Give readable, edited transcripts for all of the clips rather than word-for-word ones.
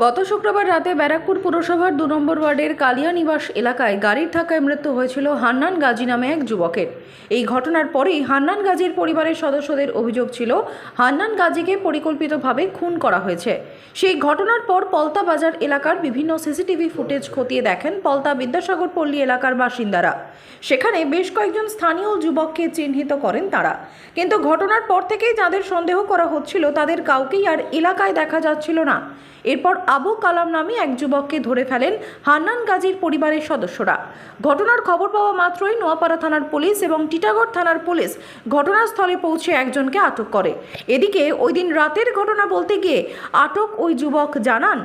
গত শুক্রবার রাতে ব্যারাকপুর পুরসভার ২ নম্বর ওয়ার্ডের কালিয়ানিবাস এলাকায় গাড়ির ধাক্কায় মৃত্যু হয়েছিল হান্নান গাজী নামে এক যুবকের। এই ঘটনার পরেই হান্নান গাজীর পরিবারের সদস্যদের অভিযোগ ছিল হান্নান গাজীকে পরিকল্পিতভাবে খুন করা হয়েছে। সেই ঘটনার পর পলতা বাজার এলাকার বিভিন্ন সিসিটিভি ফুটেজ খতিয়ে দেখেন পলতা বিদ্যাসাগর পল্লী এলাকার বাসিন্দারা। সেখানে বেশ কয়েকজন স্থানীয় যুবককে চিহ্নিত করেন তারা, কিন্তু ঘটনার পর থেকেই যাদের সন্দেহ করা হচ্ছিল তাদের কাউকেই আর এলাকায় দেখা যাচ্ছিল না। এরপর আবু কালাম নামে এক যুবককে ধরে ফেলেন হান্নান গাজীর পরিবারের সদস্যরা। ঘটনার খবর পাওয়া মাত্রই নোয়াপাড়া থানার পুলিশ এবং টিটাগড় থানার পুলিশ ঘটনাস্থলে পৌঁছে একজনকে আটক করে। এদিকে ওই দিন রাতের ঘটনা বলতে গিয়ে আটক ওই যুবক জানান,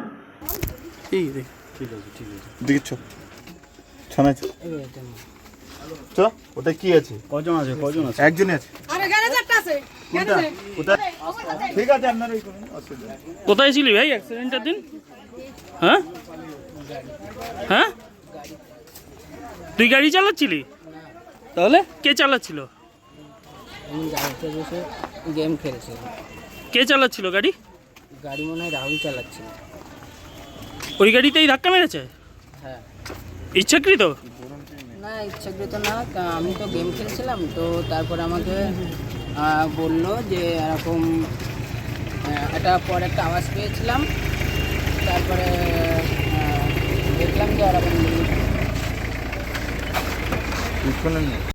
ওটা কি আছে? কজন আছে? একজনই আছে। ঠিক আছে, আপনার ওই করুন, অসুবিধা নেই। কোথায় ছিলি ভাই অ্যাক্সিডেন্টের দিন? হ্যাঁ হ্যাঁ, তুই গাড়ি চালাচ্ছিলি? তাহলে কে চালাচ্ছিল? আমি গাড়িতে বসে গেম খেলছিলাম। কে চালাচ্ছিল গাড়ি? গাড়ি মনে হয় রাহুল চালাচ্ছিল। ওই গাড়িতেই ধাক্কা মেরেছে? হ্যাঁ। ইচ্ছাকৃত? না, ইচ্ছাকৃত না, আমি তো গেম খেলছিলাম, তো তারপরে আমাকে বললো যে এরকম একটা একটা আওয়াজ পেয়েছিলাম, তারপরে দেখলাম যে এরকম